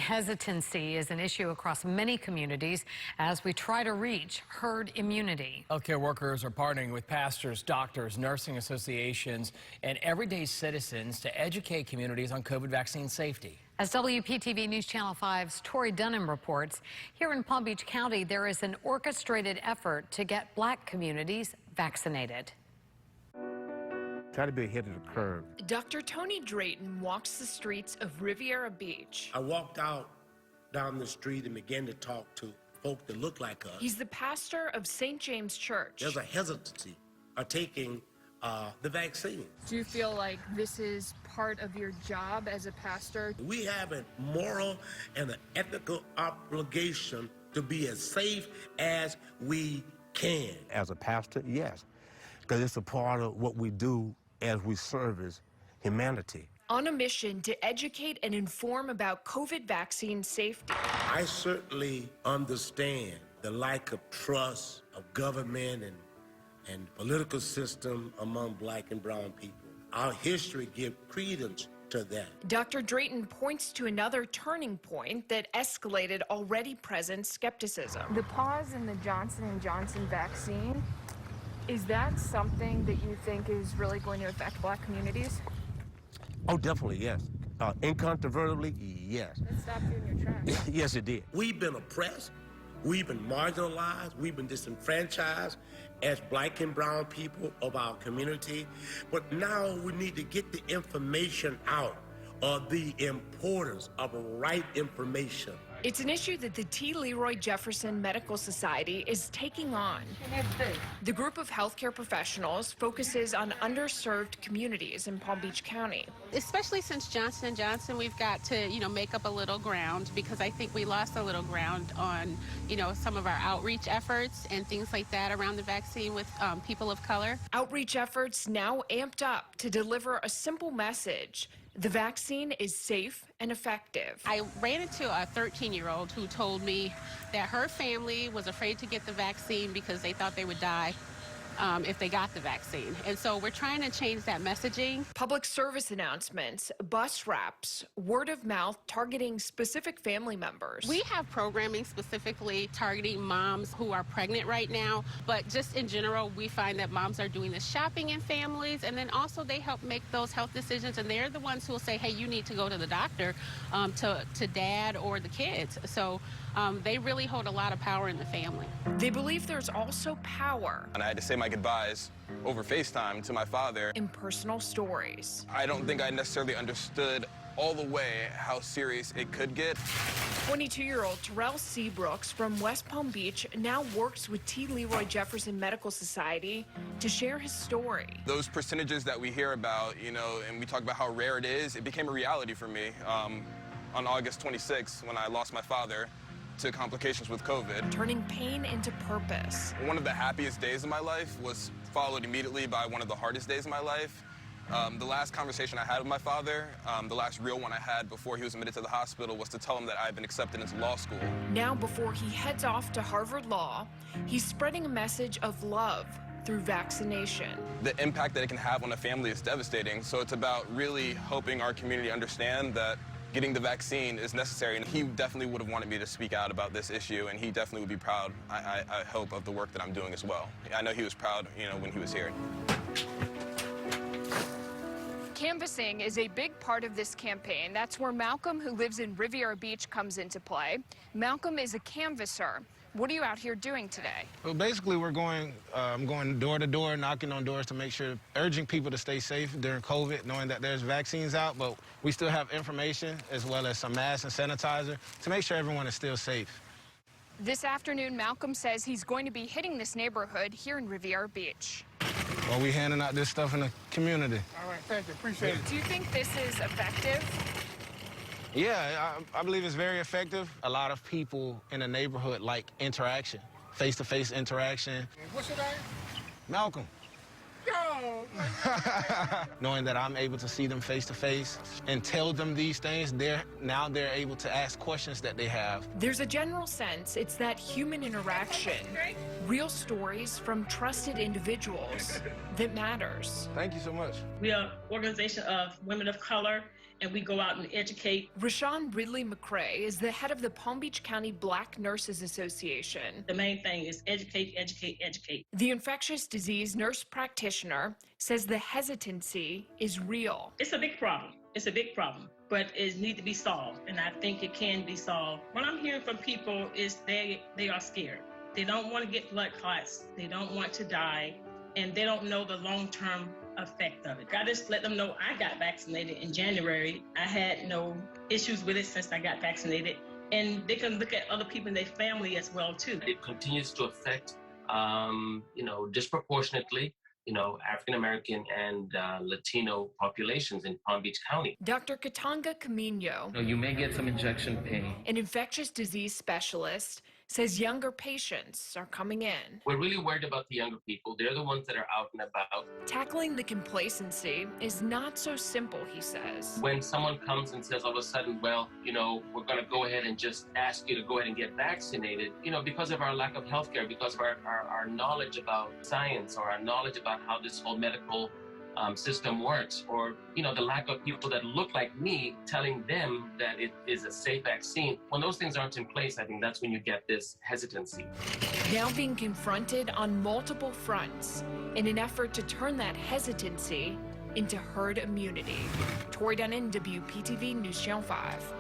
hesitancy is an issue across many communities as we try to reach herd immunity. Healthcare workers are partnering with pastors, doctors, nursing associations, and everyday citizens to educate communities on COVID vaccine safety. As WPTV News Channel 5's Tori Dunham reports, here in Palm Beach County, there is an orchestrated effort to get black communities vaccinated. Try to be ahead of the curve. Dr. Tony Drayton walks the streets of Riviera Beach. I walked out down the street and began to talk to folk that look like us. He's the pastor of St. James Church. There's a hesitancy of taking the vaccine. Do you feel like this is part of your job as a pastor? We have a moral and an ethical obligation to be as safe as we can. As a pastor, yes, because it's a part of what we do as we service humanity. On a mission to educate and inform about COVID vaccine safety. I certainly understand the lack of trust of government and political system among black and brown people. Our history gives credence to that. Dr. Drayton points to another turning point that escalated already present skepticism. The pause in the Johnson & Johnson vaccine, is that something that you think is really going to affect black communities? Oh, definitely, yes. Incontrovertibly, yes. It stopped you in your tracks. Yes, it did. We've been oppressed, we've been marginalized, we've been disenfranchised as black and brown people of our community. But now we need to get the information out of the importance of right information. It's an issue that the T. Leroy Jefferson Medical Society is taking on. The group of healthcare professionals focuses on underserved communities in Palm Beach County. Especially since Johnson & Johnson, we've got to, make up a little ground because I think we lost a little ground on, some of our outreach efforts and things like that around the vaccine with people of color. Outreach efforts now amped up to deliver a simple message. The vaccine is safe and effective. I ran into a 13-year-old who told me that her family was afraid to get the vaccine because they thought they would die if they got the vaccine. And so we're trying to change that messaging. Public service announcements, bus wraps, word of mouth targeting specific family members. We have programming specifically targeting moms who are pregnant right now, but just in general, we find that moms are doing the shopping in families, and then also they help make those health decisions, and they're the ones who will say, hey, you need to go to the doctor to dad or the kids. So they really hold a lot of power in the family. They believe there's also power. And I had to say my goodbyes over FaceTime to my father. In personal stories. I don't think I necessarily understood all the way how serious it could get. 22-year-old Terrell Seabrooks from West Palm Beach now works with T. Leroy Jefferson Medical Society to share his story. Those percentages that we hear about, and we talk about how rare it is, it became a reality for me. On August 26th, when I lost my father to complications with COVID. Turning pain into purpose. One of the happiest days of my life was followed immediately by one of the hardest days of my life. The last conversation I had with my father, the last real one I had before he was admitted to the hospital, was to tell him that I had been accepted into law school. Now, before he heads off to Harvard Law, he's spreading a message of love through vaccination. The impact that it can have on a family is devastating, so it's about really helping our community understand that getting the vaccine is necessary, and he definitely would have wanted me to speak out about this issue, and he definitely would be proud, I hope, of the work that I'm doing as well. I know he was proud, when he was here. Canvassing is a big part of this campaign. That's where Malcolm, who lives in Riviera Beach, comes into play. Malcolm is a canvasser. What are you out here doing today? Well, basically, we're going door to door, knocking on doors to make sure, urging people to stay safe during COVID, knowing that there's vaccines out, but we still have information as well as some masks and sanitizer to make sure everyone is still safe. This afternoon, Malcolm says he's going to be hitting this neighborhood here in Riviera Beach. Well, we're handing out this stuff in the community. All right, thank you, appreciate it. Do you think this is effective? Yeah, I believe it's very effective. A lot of people in the neighborhood like interaction, face-to-face interaction. What's your name? Malcolm. Yo! Knowing that I'm able to see them face-to-face and tell them these things, now they're able to ask questions that they have. There's a general sense it's that human interaction, real stories from trusted individuals that matters. Thank you so much. We are an organization of women of color and we go out and educate. Rashawn Ridley McCrae is the head of the Palm Beach County Black Nurses Association. The main thing is educate, educate, educate. The infectious disease nurse practitioner says the hesitancy is real. It's a big problem. It's a big problem, but it needs to be solved, and I think it can be solved. What I'm hearing from people is they are scared. They don't want to get blood clots. They don't want to die, and they don't know the long-term effect of it. I just let them know I got vaccinated in January. I had no issues with it since I got vaccinated, and they can look at other people in their family as well too. It continues to affect, disproportionately, African American and Latino populations in Palm Beach County. Dr. Katanga Camino, You may get some injection pain. an infectious disease specialist, says younger patients are coming in. We're really worried about the younger people. They're the ones that are out and about. Tackling the complacency is not so simple, he says. When someone comes and says all of a sudden, well, we're going to go ahead and just ask you to go ahead and get vaccinated, because of our lack of healthcare, because of our knowledge about science or our knowledge about how this whole medical system works, or the lack of people that look like me telling them that it is a safe vaccine. When those things aren't in place, I think that's when you get this hesitancy. Now being confronted on multiple fronts in an effort to turn that hesitancy into herd immunity. Tori Dunn, WPTV News Channel 5.